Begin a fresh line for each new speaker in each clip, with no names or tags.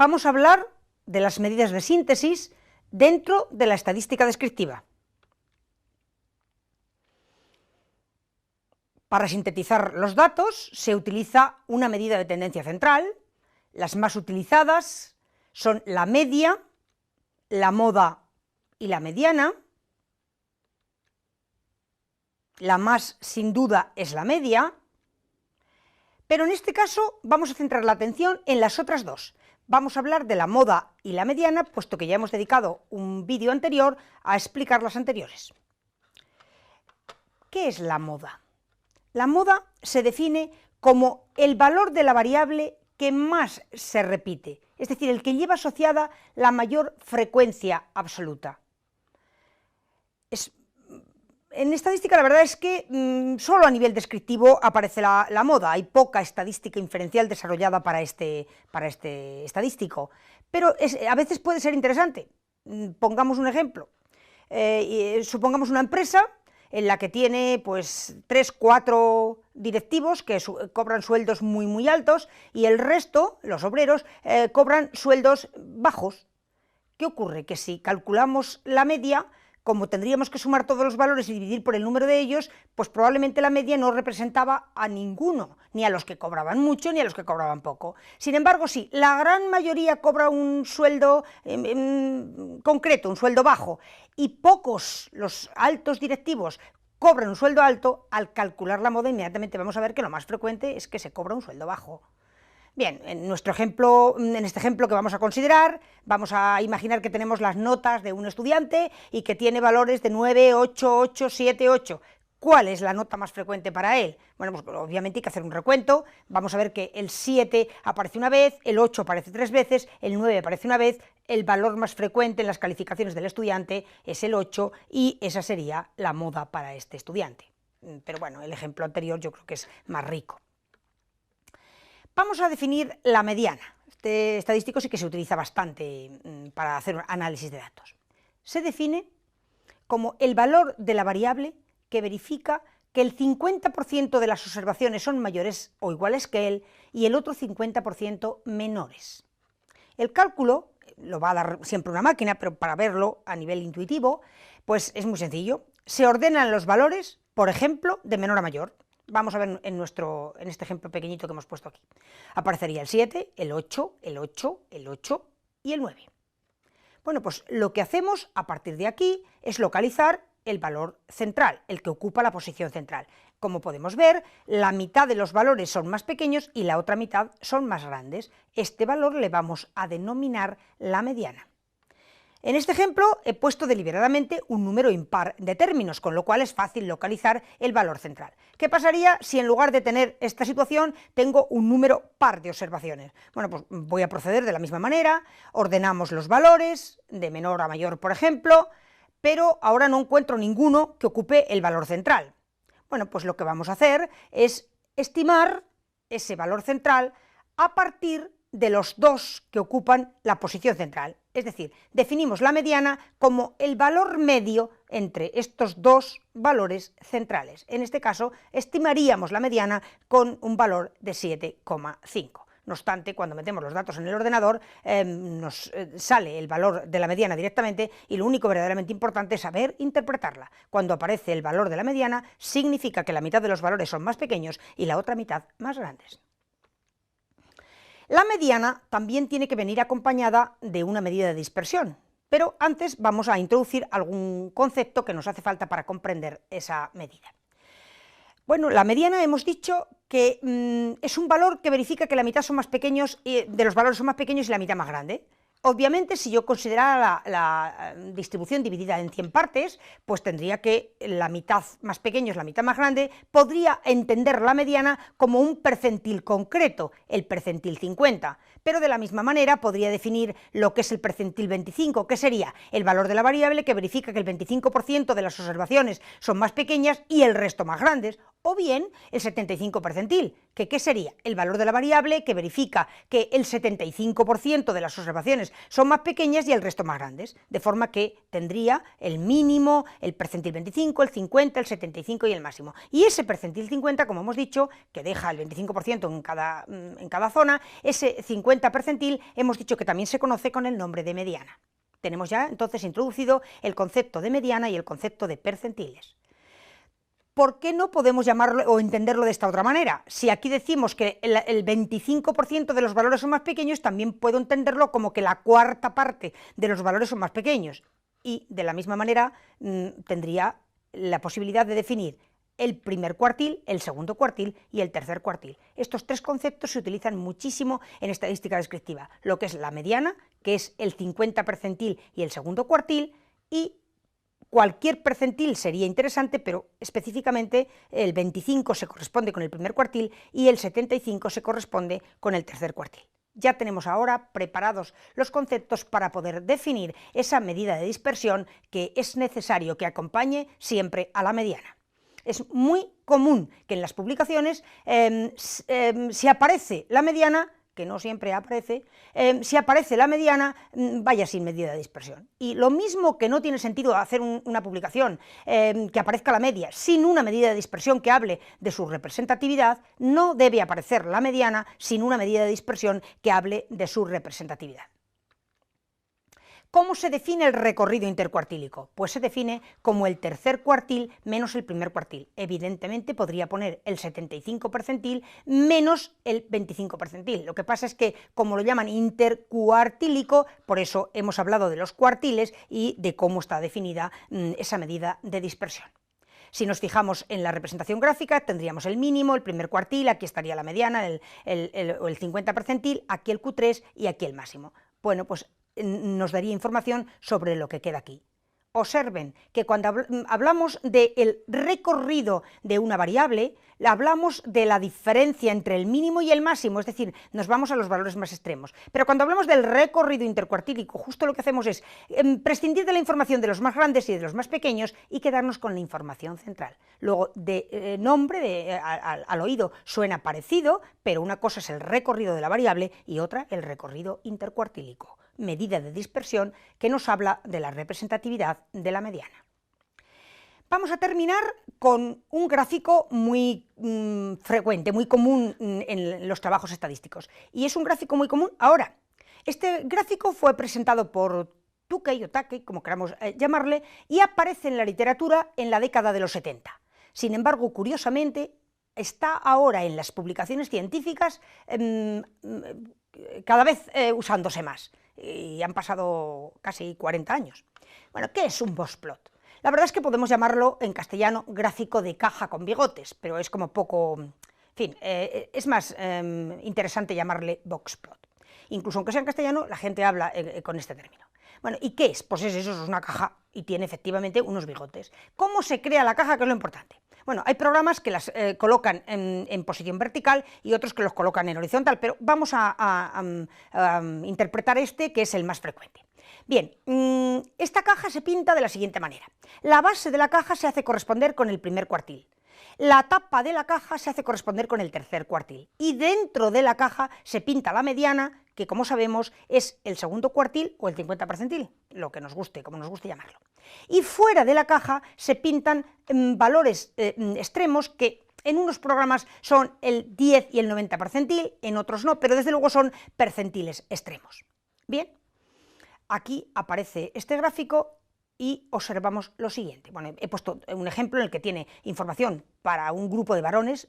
vamos a hablar de las medidas de síntesis dentro de la estadística descriptiva. Para sintetizar los datos se utiliza una medida de tendencia central. Las más utilizadas son la media, la moda y la mediana. La más, sin duda, es la media, pero en este caso vamos a centrar la atención en las otras dos. Vamos a hablar de la moda y la mediana, puesto que ya hemos dedicado un vídeo anterior a explicar las anteriores. ¿Qué es la moda? La moda se define como el valor de la variable que más se repite, es decir, el que lleva asociada la mayor frecuencia absoluta. En estadística la verdad es que solo a nivel descriptivo aparece la moda, hay poca estadística inferencial desarrollada para este estadístico, pero a veces puede ser interesante. Pongamos un ejemplo, supongamos una empresa en la que tiene pues 3 o 4 directivos que cobran sueldos muy altos y el resto, los obreros, cobran sueldos bajos. ¿Qué ocurre? Que si calculamos la media, como tendríamos que sumar todos los valores y dividir por el número de ellos, pues probablemente la media no representaba a ninguno, ni a los que cobraban mucho ni a los que cobraban poco. Sin embargo, sí, la gran mayoría cobra un sueldo concreto, un sueldo bajo, y pocos, los altos directivos, cobran un sueldo alto. Al calcular la moda inmediatamente vamos a ver que lo más frecuente es que se cobra un sueldo bajo. Bien, en este ejemplo que vamos a considerar, vamos a imaginar que tenemos las notas de un estudiante y que tiene valores de 9, 8, 8, 7, 8. ¿Cuál es la nota más frecuente para él? Bueno, pues obviamente hay que hacer un recuento. Vamos a ver que el 7 aparece una vez, el 8 aparece 3 veces, el 9 aparece una vez, el valor más frecuente en las calificaciones del estudiante es el 8 y esa sería la moda para este estudiante. Pero bueno, el ejemplo anterior yo creo que es más rico. Vamos a definir la mediana. Este estadístico sí que se utiliza bastante para hacer análisis de datos. Se define como el valor de la variable que verifica que el 50% de las observaciones son mayores o iguales que él y el otro 50% menores. El cálculo lo va a dar siempre una máquina, pero para verlo a nivel intuitivo, pues es muy sencillo. Se ordenan los valores, por ejemplo, de menor a mayor. Vamos a ver en este ejemplo pequeñito que hemos puesto aquí. Aparecería el 7, el 8, el 8, el 8 y el 9. Bueno, pues lo que hacemos a partir de aquí es localizar el valor central, el que ocupa la posición central. Como podemos ver, la mitad de los valores son más pequeños y la otra mitad son más grandes. Este valor le vamos a denominar la mediana. En este ejemplo he puesto deliberadamente un número impar de términos, con lo cual es fácil localizar el valor central. ¿Qué pasaría si en lugar de tener esta situación tengo un número par de observaciones? Bueno, pues voy a proceder de la misma manera, ordenamos los valores, de menor a mayor por ejemplo, pero ahora no encuentro ninguno que ocupe el valor central. Bueno, pues lo que vamos a hacer es estimar ese valor central a partir de los dos que ocupan la posición central. Es decir, definimos la mediana como el valor medio entre estos dos valores centrales. En este caso, estimaríamos la mediana con un valor de 7,5. No obstante, cuando metemos los datos en el ordenador, nos sale el valor de la mediana directamente y lo único verdaderamente importante es saber interpretarla. Cuando aparece el valor de la mediana, significa que la mitad de los valores son más pequeños y la otra mitad más grandes. La mediana también tiene que venir acompañada de una medida de dispersión, pero antes vamos a introducir algún concepto que nos hace falta para comprender esa medida. Bueno, la mediana hemos dicho que es un valor que verifica que la mitad son más pequeños, de los valores son más pequeños y la mitad más grande. Obviamente, si yo considerara la distribución dividida en 100 partes, pues tendría que la mitad más pequeño es la mitad más grande, podría entender la mediana como un percentil concreto, el percentil 50, pero de la misma manera podría definir lo que es el percentil 25, que sería el valor de la variable que verifica que el 25% de las observaciones son más pequeñas y el resto más grandes, o bien el 75 percentil, que ¿qué sería? El valor de la variable que verifica que el 75% de las observaciones son más pequeñas y el resto más grandes, de forma que tendría el mínimo, el percentil 25, el 50, el 75 y el máximo. Y ese percentil 50, como hemos dicho, que deja el 25% en cada zona, ese 50 percentil hemos dicho que también se conoce con el nombre de mediana. Tenemos ya entonces introducido el concepto de mediana y el concepto de percentiles. ¿Por qué no podemos llamarlo o entenderlo de esta otra manera? Si aquí decimos que el 25% de los valores son más pequeños, también puedo entenderlo como que la cuarta parte de los valores son más pequeños. Y de la misma manera tendría la posibilidad de definir el primer cuartil, el segundo cuartil y el tercer cuartil. Estos tres conceptos se utilizan muchísimo en estadística descriptiva, lo que es la mediana, que es el 50 percentil y el segundo cuartil, y cualquier percentil sería interesante, pero específicamente el 25 se corresponde con el primer cuartil y el 75 se corresponde con el tercer cuartil. Ya tenemos ahora preparados los conceptos para poder definir esa medida de dispersión que es necesario que acompañe siempre a la mediana. Es muy común que en las publicaciones, si aparece la mediana, que no siempre aparece, si aparece la mediana, vaya sin medida de dispersión. Y lo mismo que no tiene sentido hacer una publicación que aparezca la media sin una medida de dispersión que hable de su representatividad, no debe aparecer la mediana sin una medida de dispersión que hable de su representatividad. ¿Cómo se define el recorrido intercuartílico? Pues se define como el tercer cuartil menos el primer cuartil. Evidentemente podría poner el 75 percentil menos el 25 percentil. Lo que pasa es que, como lo llaman intercuartílico, por eso hemos hablado de los cuartiles y de cómo está definida esa medida de dispersión. Si nos fijamos en la representación gráfica, tendríamos el mínimo, el primer cuartil, aquí estaría la mediana, el 50 percentil, aquí el Q3 y aquí el máximo. Bueno, pues nos daría información sobre lo que queda aquí. Observen que cuando hablamos del recorrido de una variable, hablamos de la diferencia entre el mínimo y el máximo, es decir, nos vamos a los valores más extremos. Pero cuando hablamos del recorrido intercuartílico, justo lo que hacemos es prescindir de la información de los más grandes y de los más pequeños y quedarnos con la información central. Luego, de nombre, al oído suena parecido, pero una cosa es el recorrido de la variable y otra el recorrido intercuartílico, medida de dispersión que nos habla de la representatividad de la mediana. Vamos a terminar con un gráfico muy frecuente, muy común en los trabajos estadísticos, y es un gráfico muy común ahora. Este gráfico fue presentado por Tukey o Takey, como queramos llamarle, y aparece en la literatura en la década de los 70. Sin embargo, curiosamente, está ahora en las publicaciones científicas cada vez usándose más. Y han pasado casi 40 años. Bueno, ¿qué es un boxplot? La verdad es que podemos llamarlo en castellano gráfico de caja con bigotes, pero es como poco, en fin, es más interesante llamarle boxplot. Incluso aunque sea en castellano, la gente habla con este término. Bueno, ¿y qué es? Pues eso es una caja y tiene efectivamente unos bigotes. ¿Cómo se crea la caja? Que es lo importante. Bueno, hay programas que las colocan en posición vertical y otros que los colocan en horizontal, pero vamos a interpretar este, que es el más frecuente. Bien, esta caja se pinta de la siguiente manera. La base de la caja se hace corresponder con el primer cuartil. La tapa de la caja se hace corresponder con el tercer cuartil. Y dentro de la caja se pinta la mediana, que como sabemos es el segundo cuartil o el 50 percentil, lo que nos guste, como nos guste llamarlo. Y fuera de la caja se pintan valores extremos que en unos programas son el 10 y el 90 percentil, en otros no, pero desde luego son percentiles extremos. Bien, aquí aparece este gráfico y observamos lo siguiente. Bueno, he puesto un ejemplo en el que tiene información para un grupo de varones,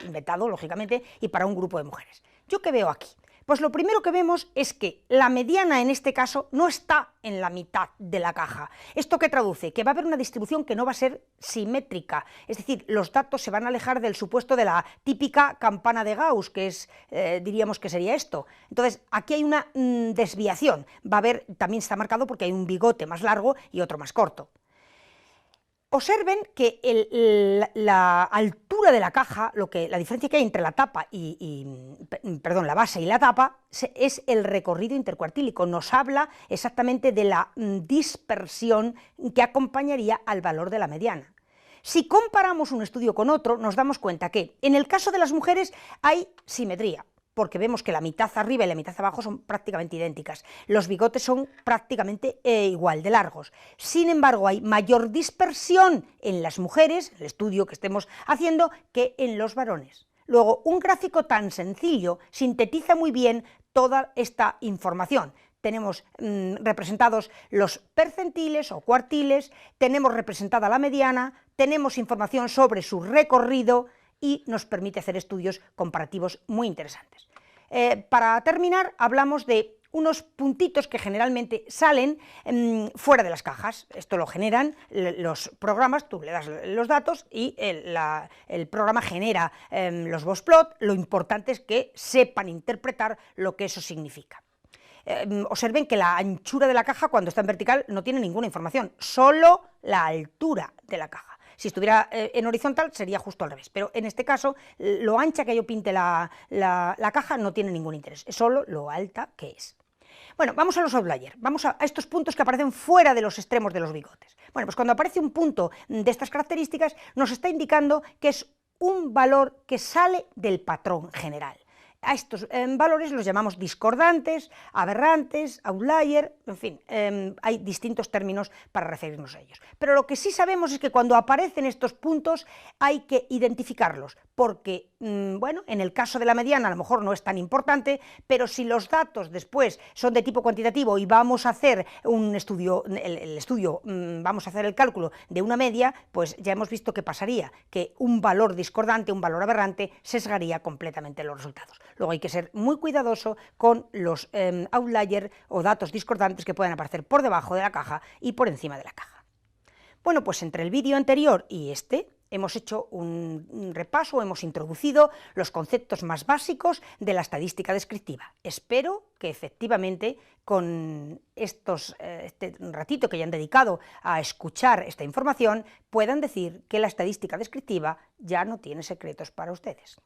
inventado lógicamente, y para un grupo de mujeres. ¿Yo qué veo aquí? Pues lo primero que vemos es que la mediana en este caso no está en la mitad de la caja. ¿Esto qué traduce? Que va a haber una distribución que no va a ser simétrica, es decir, los datos se van a alejar del supuesto de la típica campana de Gauss, que es, diríamos que sería esto. Entonces, aquí hay una desviación, va a haber, también está marcado porque hay un bigote más largo y otro más corto. Observen que la altura de la caja, la diferencia que hay entre la tapa la base y la tapa, es el recorrido intercuartílico. Nos habla exactamente de la dispersión que acompañaría al valor de la mediana. Si comparamos un estudio con otro, nos damos cuenta que en el caso de las mujeres hay simetría, porque vemos que la mitad arriba y la mitad abajo son prácticamente idénticas. Los bigotes son prácticamente igual de largos. Sin embargo, hay mayor dispersión en las mujeres, el estudio que estemos haciendo, que en los varones. Luego, un gráfico tan sencillo sintetiza muy bien toda esta información. Tenemos representados los percentiles o cuartiles, tenemos representada la mediana, tenemos información sobre su recorrido y nos permite hacer estudios comparativos muy interesantes. Para terminar, hablamos de unos puntitos que generalmente salen fuera de las cajas. Esto lo generan los programas, tú le das los datos y el programa genera los boxplot. Lo importante es que sepan interpretar lo que eso significa. Observen que la anchura de la caja cuando está en vertical no tiene ninguna información, solo la altura de la caja. Si estuviera en horizontal sería justo al revés, pero en este caso lo ancha que yo pinte la caja no tiene ningún interés, es solo lo alta que es. Bueno, vamos a los outliers, vamos a estos puntos que aparecen fuera de los extremos de los bigotes. Bueno, pues cuando aparece un punto de estas características nos está indicando que es un valor que sale del patrón general. A estos valores los llamamos discordantes, aberrantes, outlier, en fin, hay distintos términos para referirnos a ellos. Pero lo que sí sabemos es que cuando aparecen estos puntos hay que identificarlos, porque, bueno, en el caso de la mediana a lo mejor no es tan importante, pero si los datos después son de tipo cuantitativo y vamos a hacer un estudio, vamos a hacer el cálculo de una media, pues ya hemos visto que pasaría, que un valor discordante, un valor aberrante, sesgaría completamente los resultados. Luego hay que ser muy cuidadoso con los outliers o datos discordantes que pueden aparecer por debajo de la caja y por encima de la caja. Bueno, pues entre el vídeo anterior y este hemos hecho un repaso, hemos introducido los conceptos más básicos de la estadística descriptiva. Espero que efectivamente con este ratito que hayan dedicado a escuchar esta información puedan decir que la estadística descriptiva ya no tiene secretos para ustedes.